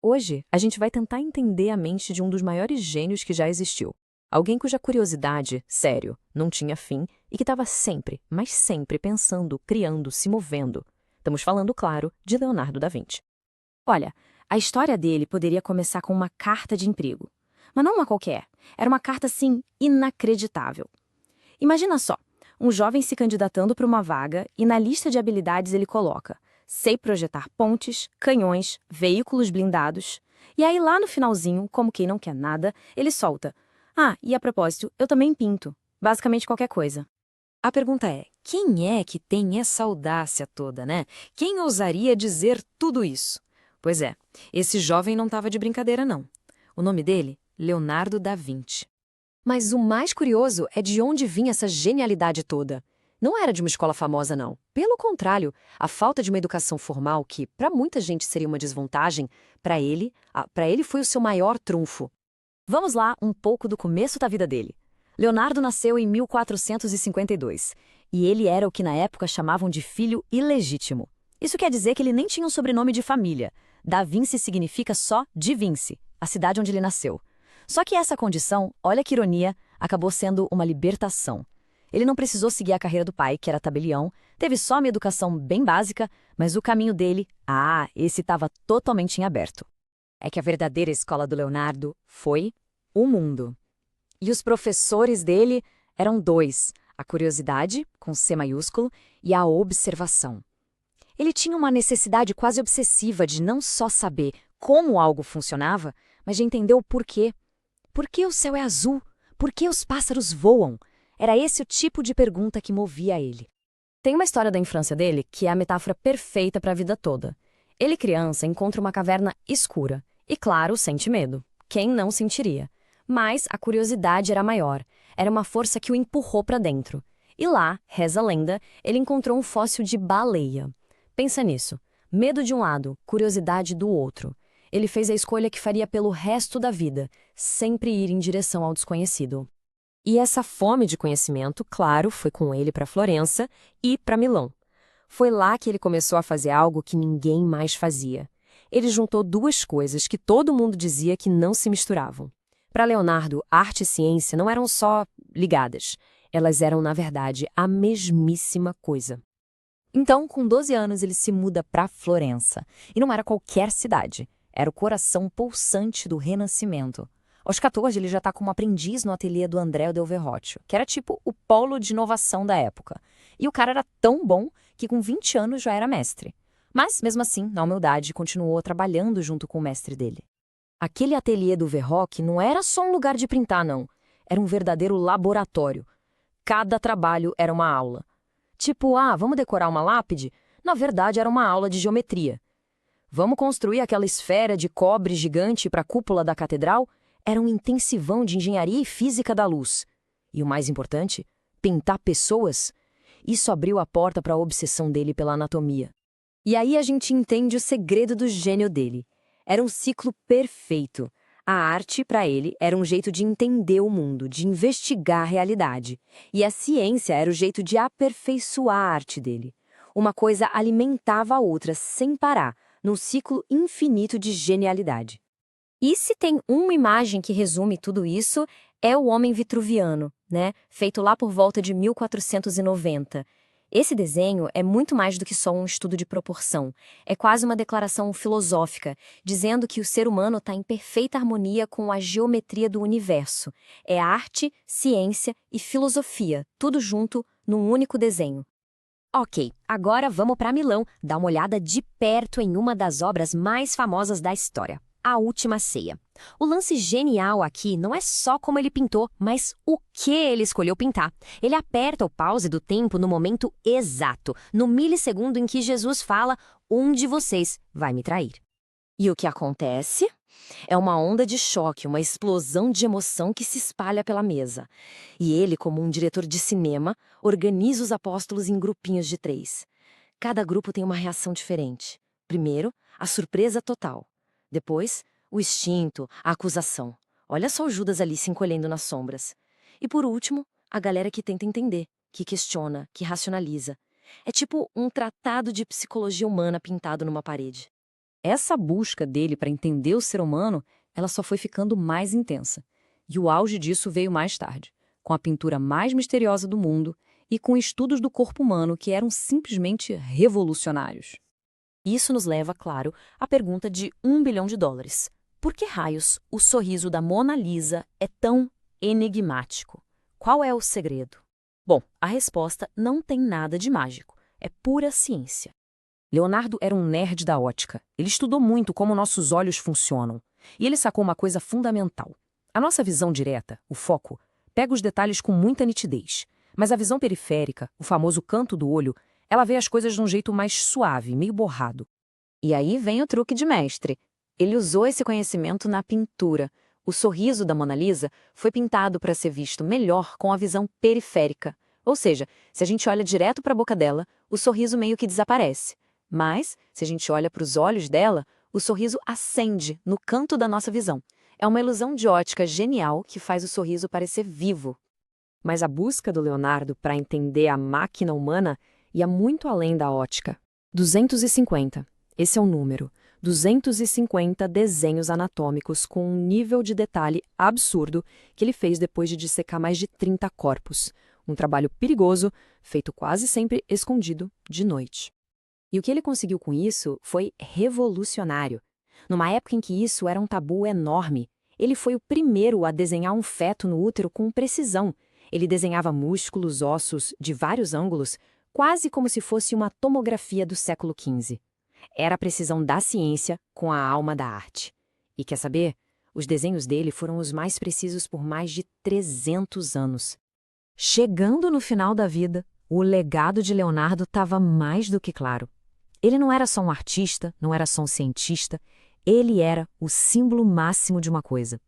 Hoje, a gente vai tentar entender a mente de um dos maiores gênios que já existiu. Alguém cuja curiosidade, sério, não tinha fim e que estava sempre, mas sempre pensando, criando, se movendo. Estamos falando, claro, de Leonardo da Vinci. Olha, a história dele poderia começar com uma carta de emprego. Mas não uma qualquer. Era uma carta, assim, inacreditável. Imagina só, um jovem se candidatando para uma vaga e na lista de habilidades ele coloca: sei projetar pontes, canhões, veículos blindados. E aí lá no finalzinho, como quem não quer nada, ele solta: ah, e a propósito, eu também pinto. Basicamente qualquer coisa. A pergunta é, quem é que tem essa audácia toda, né? Quem ousaria dizer tudo isso? Pois é, esse jovem não estava de brincadeira, não. O nome dele? Leonardo da Vinci. Mas o mais curioso é de onde vinha essa genialidade toda. Não era de uma escola famosa, não. Pelo contrário, a falta de uma educação formal, que para muita gente seria uma desvantagem, para ele foi o seu maior trunfo. Vamos lá, um pouco do começo da vida dele. Leonardo nasceu em 1452, e ele era o que na época chamavam de filho ilegítimo. Isso quer dizer que ele nem tinha um sobrenome de família. Da Vinci significa só de Vinci, a cidade onde ele nasceu. Só que essa condição, olha que ironia, acabou sendo uma libertação. Ele não precisou seguir a carreira do pai, que era tabelião, teve só uma educação bem básica, mas o caminho dele, esse estava totalmente em aberto. É que a verdadeira escola do Leonardo foi o mundo. E os professores dele eram dois, a curiosidade, com C maiúsculo, e a observação. Ele tinha uma necessidade quase obsessiva de não só saber como algo funcionava, mas de entender o porquê. Por que o céu é azul? Por que os pássaros voam? Era esse o tipo de pergunta que movia ele. Tem uma história da infância dele que é a metáfora perfeita para a vida toda. Ele, criança, encontra uma caverna escura. E, claro, sente medo. Quem não sentiria? Mas a curiosidade era maior. Era uma força que o empurrou para dentro. E lá, reza a lenda, ele encontrou um fóssil de baleia. Pensa nisso. Medo de um lado, curiosidade do outro. Ele fez a escolha que faria pelo resto da vida, sempre ir em direção ao desconhecido. E essa fome de conhecimento, claro, foi com ele para Florença e para Milão. Foi lá que ele começou a fazer algo que ninguém mais fazia. Ele juntou duas coisas que todo mundo dizia que não se misturavam. Para Leonardo, arte e ciência não eram só ligadas. Elas eram, na verdade, a mesmíssima coisa. Então, com 12 anos, ele se muda para Florença. E não era qualquer cidade. Era o coração pulsante do Renascimento. Aos 14, ele já está como aprendiz no ateliê do Andrea del Verrocchio, que era tipo o polo de inovação da época. E o cara era tão bom que com 20 anos já era mestre. Mas, mesmo assim, na humildade, continuou trabalhando junto com o mestre dele. Aquele ateliê do Verrocchio não era só um lugar de printar, não. Era um verdadeiro laboratório. Cada trabalho era uma aula. Tipo, vamos decorar uma lápide? Na verdade, era uma aula de geometria. Vamos construir aquela esfera de cobre gigante para a cúpula da catedral? Era um intensivão de engenharia e física da luz. E o mais importante, pintar pessoas? Isso abriu a porta para a obsessão dele pela anatomia. E aí a gente entende o segredo do gênio dele. Era um ciclo perfeito. A arte, para ele, era um jeito de entender o mundo, de investigar a realidade. E a ciência era o jeito de aperfeiçoar a arte dele. Uma coisa alimentava a outra sem parar, num ciclo infinito de genialidade. E se tem uma imagem que resume tudo isso, é o Homem Vitruviano, né? Feito lá por volta de 1490. Esse desenho é muito mais do que só um estudo de proporção. É quase uma declaração filosófica, dizendo que o ser humano está em perfeita harmonia com a geometria do universo. É arte, ciência e filosofia, tudo junto num único desenho. Ok, agora vamos para Milão dar uma olhada de perto em uma das obras mais famosas da história, A Última Ceia. O lance genial aqui não é só como ele pintou, mas o que ele escolheu pintar. Ele aperta o pause do tempo no momento exato, no milissegundo em que Jesus fala: um de vocês vai me trair. E o que acontece? É uma onda de choque, uma explosão de emoção que se espalha pela mesa. E ele, como um diretor de cinema, organiza os apóstolos em grupinhos de 3. Cada grupo tem uma reação diferente. Primeiro, a surpresa total. Depois, o instinto, a acusação. Olha só o Judas ali se encolhendo nas sombras. E por último, a galera que tenta entender, que questiona, que racionaliza. É tipo um tratado de psicologia humana pintado numa parede. Essa busca dele para entender o ser humano, ela só foi ficando mais intensa. E o auge disso veio mais tarde, com a pintura mais misteriosa do mundo e com estudos do corpo humano que eram simplesmente revolucionários. Isso nos leva, claro, à pergunta de US$ 1 bilhão. Por que raios o sorriso da Mona Lisa é tão enigmático? Qual é o segredo? Bom, a resposta não tem nada de mágico, é pura ciência. Leonardo era um nerd da ótica. Ele estudou muito como nossos olhos funcionam. E ele sacou uma coisa fundamental. A nossa visão direta, o foco, pega os detalhes com muita nitidez. Mas a visão periférica, o famoso canto do olho, ela vê as coisas de um jeito mais suave, meio borrado. E aí vem o truque de mestre. Ele usou esse conhecimento na pintura. O sorriso da Mona Lisa foi pintado para ser visto melhor com a visão periférica. Ou seja, se a gente olha direto para a boca dela, o sorriso meio que desaparece. Mas, se a gente olha para os olhos dela, o sorriso acende no canto da nossa visão. É uma ilusão de ótica genial que faz o sorriso parecer vivo. Mas a busca do Leonardo para entender a máquina humana ia muito além da ótica. 250. Esse é o número. 250 desenhos anatômicos com um nível de detalhe absurdo que ele fez depois de dissecar mais de 30 corpos. Um trabalho perigoso, feito quase sempre escondido, de noite. E o que ele conseguiu com isso foi revolucionário. Numa época em que isso era um tabu enorme, ele foi o primeiro a desenhar um feto no útero com precisão. Ele desenhava músculos, ossos, de vários ângulos, quase como se fosse uma tomografia do século XV. Era a precisão da ciência com a alma da arte. E quer saber? Os desenhos dele foram os mais precisos por mais de 300 anos. Chegando no final da vida, o legado de Leonardo estava mais do que claro. Ele não era só um artista, não era só um cientista, ele era o símbolo máximo de uma coisa: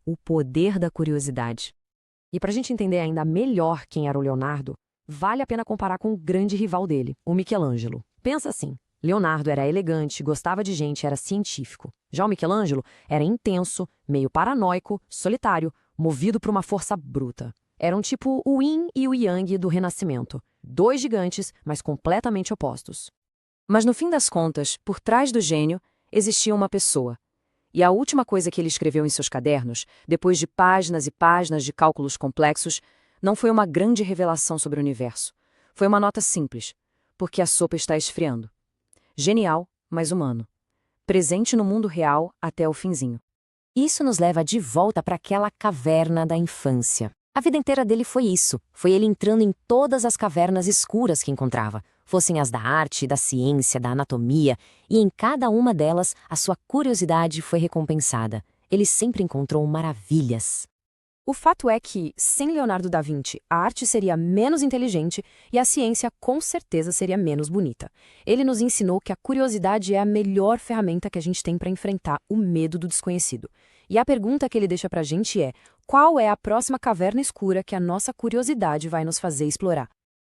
o poder da curiosidade. E para a gente entender ainda melhor quem era o Leonardo, vale a pena comparar com o grande rival dele, o Michelangelo. Pensa assim, Leonardo era elegante, gostava de gente, era científico. Já o Michelangelo era intenso, meio paranoico, solitário, movido por uma força bruta. Eram tipo o yin e o yang do Renascimento. Dois gigantes, mas completamente opostos. Mas no fim das contas, por trás do gênio, existia uma pessoa. E a última coisa que ele escreveu em seus cadernos, depois de páginas e páginas de cálculos complexos, não foi uma grande revelação sobre o universo. Foi uma nota simples, porque a sopa está esfriando. Genial, mas humano. Presente no mundo real até o finzinho. Isso nos leva de volta para aquela caverna da infância. A vida inteira dele foi isso. Foi ele entrando em todas as cavernas escuras que encontrava, fossem as da arte, da ciência, da anatomia, e em cada uma delas a sua curiosidade foi recompensada. Ele sempre encontrou maravilhas. O fato é que, sem Leonardo da Vinci, a arte seria menos inteligente e a ciência com certeza seria menos bonita. Ele nos ensinou que a curiosidade é a melhor ferramenta que a gente tem para enfrentar o medo do desconhecido. E a pergunta que ele deixa pra gente é: qual é a próxima caverna escura que a nossa curiosidade vai nos fazer explorar?